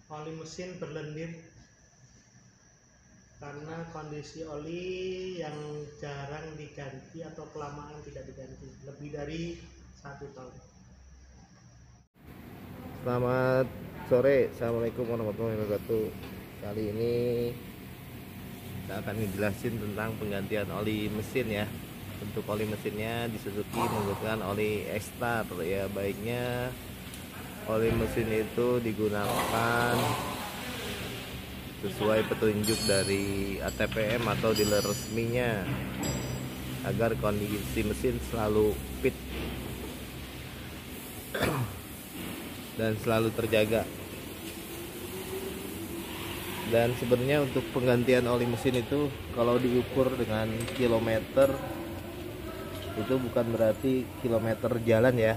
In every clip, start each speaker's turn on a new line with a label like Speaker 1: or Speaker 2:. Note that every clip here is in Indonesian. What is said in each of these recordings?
Speaker 1: oli mesin berlendir karena kondisi oli yang jarang diganti atau kelamaan tidak diganti, lebih dari 1 tahun.
Speaker 2: Selamat sore, assalamualaikum warahmatullahi wabarakatuh. Kali ini kita akan ngejelasin tentang penggantian oli mesin ya. Untuk oli mesinnya di Suzuki menggunakan oli X-Star ya. Baiknya oli mesin itu digunakan sesuai petunjuk dari ATPM atau dealer resminya agar kondisi mesin selalu fit dan selalu terjaga. Dan sebenarnya untuk penggantian oli mesin itu kalau diukur dengan kilometer itu bukan berarti kilometer jalan ya.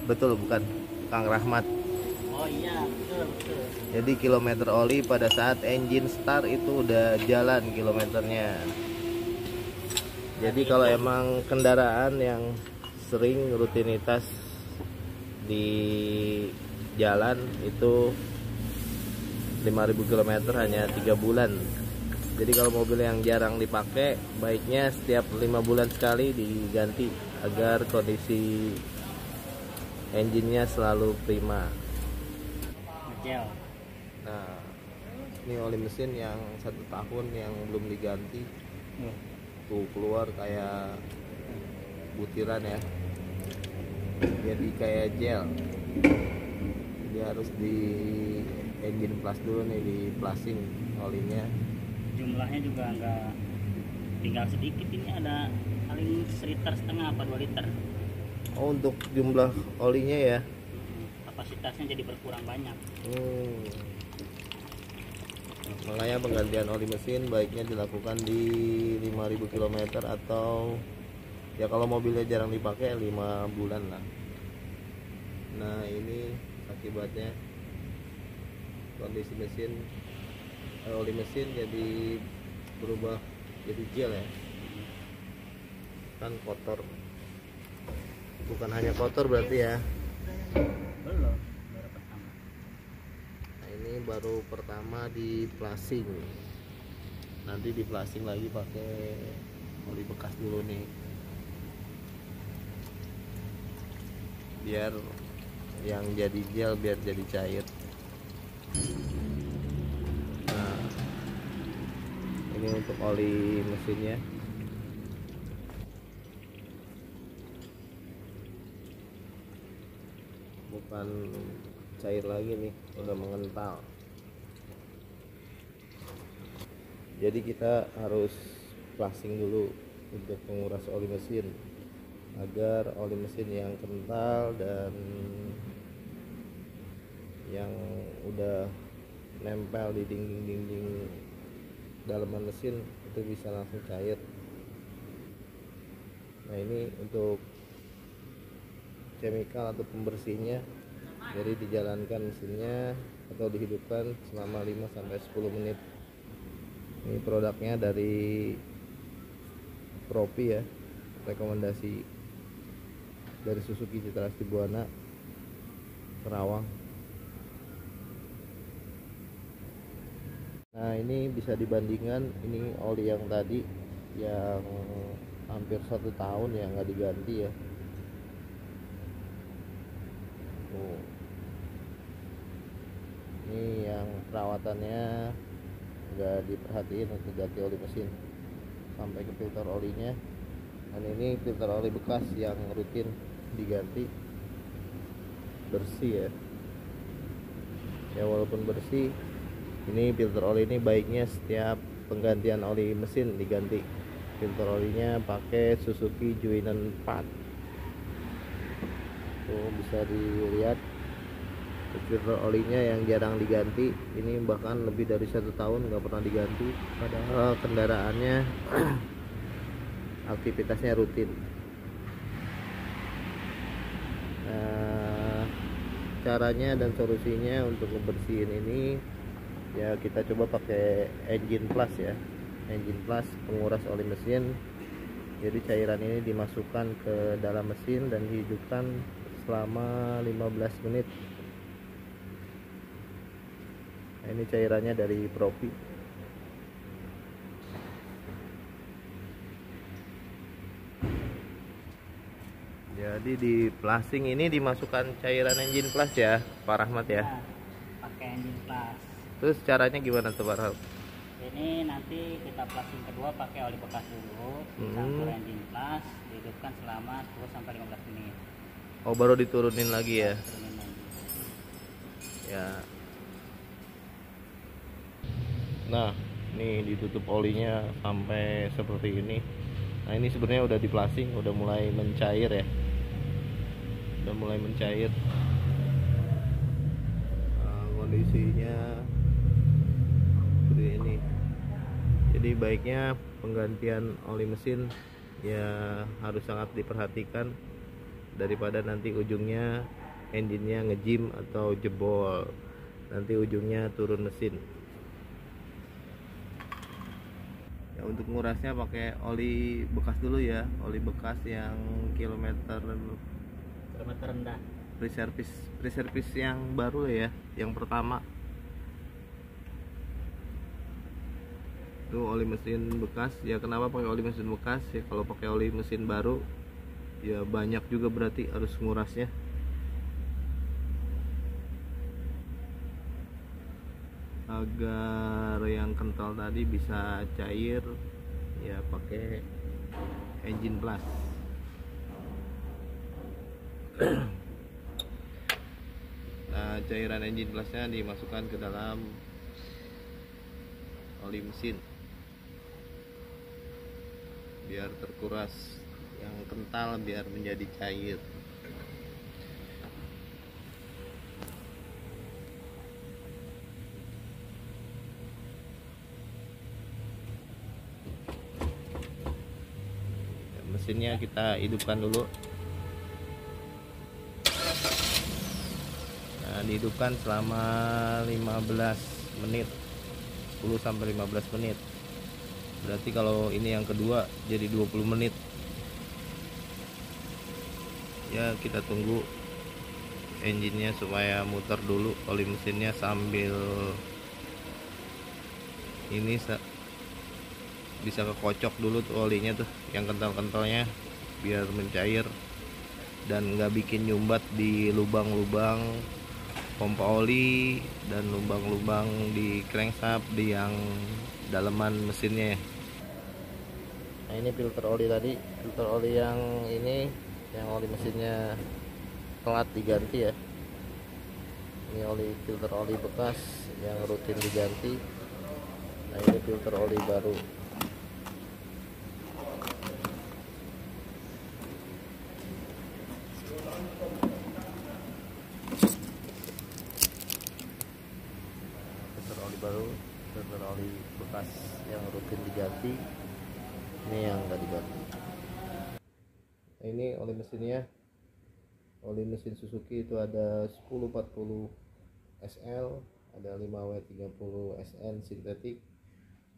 Speaker 2: Betul bukan Kang Rahmat?
Speaker 1: Oh iya, betul.
Speaker 2: Jadi kilometer oli pada saat engine start itu udah jalan kilometernya. Jadi kalau emang kendaraan yang sering rutinitas di jalan itu 5.000 km hanya 3 bulan. Jadi kalau mobil yang jarang dipakai baiknya setiap 5 bulan sekali diganti agar kondisi engine-nya selalu prima. Nah, ini oli mesin yang 1 tahun yang belum diganti. Tuh keluar kayak butiran ya. Jadi kayak gel. Dia harus di engine plus dulu nih, di plusing olinya.
Speaker 3: Jumlahnya juga nggak tinggal sedikit, ini ada paling 1,5 liter apa 2 liter.
Speaker 2: Oh, untuk jumlah olinya ya.
Speaker 3: Kapasitasnya jadi berkurang banyak.
Speaker 2: Makanya penggantian oli mesin baiknya dilakukan di 5.000 km atau ya kalau mobilnya jarang dipakai 5 bulan lah. Nah, ini akibatnya kondisi mesin oli mesin jadi berubah jadi gel ya, kan kotor. Bukan hanya kotor berarti ya.
Speaker 3: Belum, baru pertama.
Speaker 2: Nah, ini baru pertama di plasing. Nanti di plasing lagi pakai oli bekas dulu nih, biar yang jadi gel biar jadi cair. Nah, ini untuk oli mesinnya. Bukan cair lagi nih, udah mengental. Jadi kita harus flushing dulu untuk menguras oli mesin agar oli mesin yang kental dan yang udah nempel di dinding-dinding dalaman mesin itu bisa langsung cair. Nah, ini untuk chemical atau pembersihnya, jadi dijalankan mesinnya atau dihidupkan selama 5-10 menit. Ini produknya dari Propi ya, rekomendasi dari Suzuki Citra Buana Kerawang. Nah, ini bisa dibandingkan ini oli yang tadi yang hampir 1 tahun ya nggak diganti ya. Ini yang perawatannya nggak diperhatiin untuk ganti oli mesin sampai ke filter olinya. Dan ini filter oli bekas yang rutin diganti, bersih ya. Ya walaupun bersih, ini filter oli ini baiknya setiap penggantian oli mesin diganti. Filter olinya pakai Suzuki Juinan 4. Tuh bisa dilihat filter olinya yang jarang diganti, ini bahkan lebih dari 1 tahun nggak pernah diganti, padahal kendaraannya aktivitasnya rutin. Nah, caranya dan solusinya untuk membersihin ini ya kita coba pakai engine plus ya. Engine plus penguras oli mesin. Jadi cairan ini dimasukkan ke dalam mesin dan dihidupkan selama 15 menit. Nah, ini cairannya dari Profi. Jadi di plasing ini dimasukkan cairan engine plus ya, Pak Rahmat ya.
Speaker 3: Nah, pakai engine plus.
Speaker 2: Terus caranya gimana tuh Pak Rahmat?
Speaker 3: Ini nanti kita plasing kedua pakai oli bekas dulu, campur engine plus, dihidupkan selama 10 sampai 15 menit.
Speaker 2: Oh, baru diturunin lagi ya.
Speaker 3: Turunin lagi.
Speaker 2: Ya. Nah, ini ditutup olinya sampai seperti ini. Nah, ini sebenarnya udah diplasing, udah mulai mencair ya. Udah mulai mencair. Nah, kondisinya seperti ini. Jadi baiknya penggantian oli mesin ya harus sangat diperhatikan daripada nanti ujungnya engine-nya ngejim atau jebol, nanti ujungnya turun mesin. Ya, untuk ngurasnya pakai oli bekas dulu ya, oli bekas yang kilometer
Speaker 3: rendah.
Speaker 2: Pre-service yang baru ya, yang pertama. Itu oli mesin bekas ya. Kenapa pakai oli mesin bekas ya? Kalau pakai oli mesin baru ya banyak juga berarti harus ngurasnya. Agar yang kental tadi bisa cair ya pakai engine plus. Nah, cairan engine plusnya dimasukkan ke dalam oli mesin biar terkuras, yang kental biar menjadi cair. Mesinnya kita hidupkan dulu. Nah, dihidupkan selama 15 menit, 10 sampai 15 menit. Berarti kalau ini yang kedua jadi 20 menit. Ya, kita tunggu engine-nya supaya muter dulu oli mesinnya sambil ini bisa kekocok dulu tuh olinya tuh yang kental-kentalnya biar mencair dan nggak bikin nyumbat di lubang-lubang pompa oli dan lubang-lubang di crankshaft di yang daleman mesinnya ya. Nah, ini filter oli tadi, filter oli yang ini yang oli mesinnya telat diganti ya. Ini oli filter oli bekas yang rutin diganti. Nah, ini filter oli baru. Filter oli baru, filter oli bekas yang rutin diganti. Ini yang tadi ganti. Nah, ini oli mesinnya. Oli mesin Suzuki itu ada 1040 SL, ada 5W30 SN sintetik,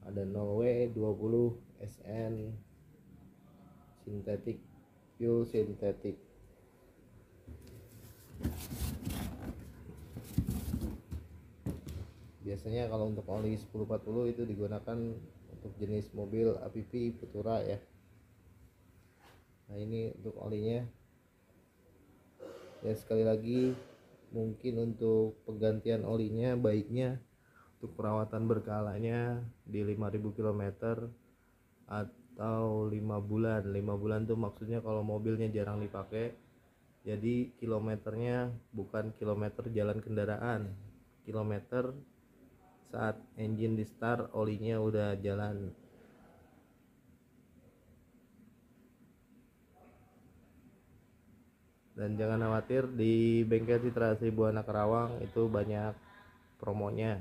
Speaker 2: ada 0W20 SN sintetik, fuel sintetik. Biasanya kalau untuk oli 1040 itu digunakan untuk jenis mobil APV Futura ya. Nah, ini untuk olinya. Ya, sekali lagi mungkin untuk penggantian olinya baiknya untuk perawatan berkalanya di 5000 km atau 5 bulan. 5 bulan tuh maksudnya kalau mobilnya jarang dipakai, jadi kilometernya bukan kilometer jalan kendaraan, kilometer saat engine di start olinya udah jalan. Dan jangan khawatir, di bengkel Citra Seribuana Karawang itu banyak promonya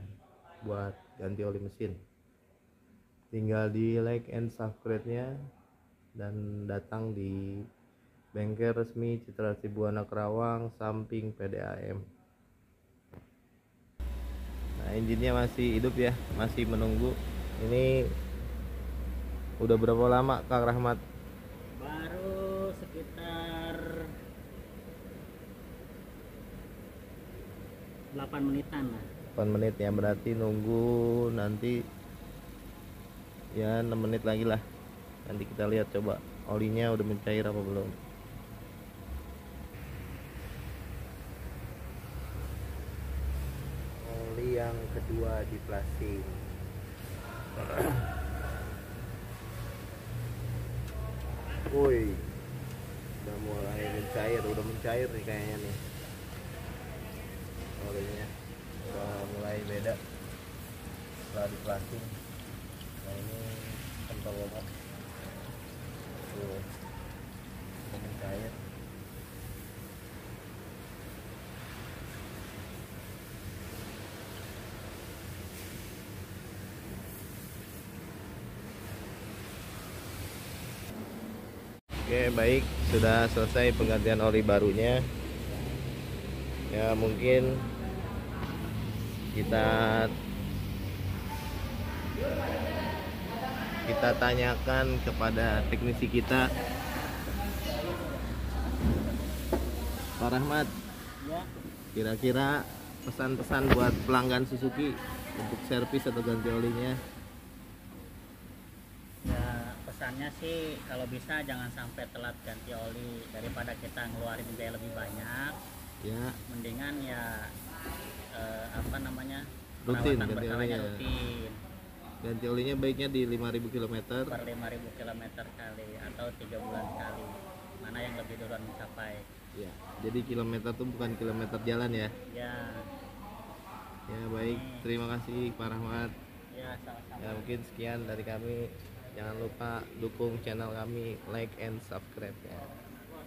Speaker 2: buat ganti oli mesin. Tinggal di like and subscribe-nya dan datang di bengkel resmi Citra Seribuana Karawang samping PDAM. Nah, engine-nya masih hidup ya, masih menunggu. Ini udah berapa lama Kang Rahmat?
Speaker 3: Baru sekitar 8 menitan lah.
Speaker 2: 8 8 menit ya, berarti nunggu nanti ya 6 menit lagi lah. Nanti kita lihat coba olinya udah mencair apa belum. Oli yang kedua di plastik. Woi, udah mulai mencair nih kayaknya nih. Olinya udah mulai beda setelah di plastik. Nah ini kental banget. Tuh, udah mencair. Oke, baik, sudah selesai penggantian oli barunya. Ya mungkin kita tanyakan kepada teknisi kita, Pak Rahmat.
Speaker 3: Ya,
Speaker 2: Kira-kira pesan-pesan buat pelanggan Suzuki untuk servis atau ganti olinya.
Speaker 3: ya pesannya sih kalau bisa jangan sampai telat ganti oli, daripada kita ngeluarin biaya lebih banyak.
Speaker 2: Ya,
Speaker 3: Mendingan ya
Speaker 2: rutin
Speaker 3: perawatan
Speaker 2: ganti
Speaker 3: berkalanya
Speaker 2: olinya.
Speaker 3: rutin
Speaker 2: Ganti olinya baiknya di 5.000 km.
Speaker 3: per 5.000 km kali atau 3 bulan sekali, mana yang lebih duluan mencapai.
Speaker 2: Ya, jadi kilometer tuh bukan kilometer jalan ya.
Speaker 3: Ya,
Speaker 2: Ya baik, terima kasih Pak Rahmat.
Speaker 3: ya sama-sama.
Speaker 2: Ya mungkin sekian dari kami. Jangan lupa dukung channel kami, like and subscribe ya.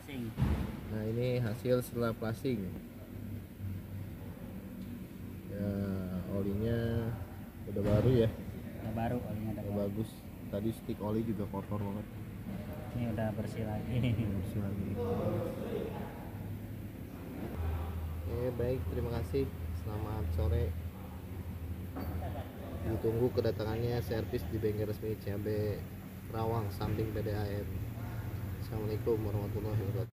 Speaker 3: Sing.
Speaker 2: Nah ini hasil setelah plasing. Ya olinya udah baru ya,
Speaker 3: Udah baru olinya udah
Speaker 2: udah
Speaker 3: baru.
Speaker 2: bagus. Tadi stick oli juga kotor banget.
Speaker 3: Ini udah bersih lagi.
Speaker 2: Bersih lagi. Oke baik, terima kasih. Selamat sore. Ditunggu kedatangannya servis di bengkel resmi CAB Rawang samping PDAM. Assalamualaikum warahmatullahi wabarakatuh.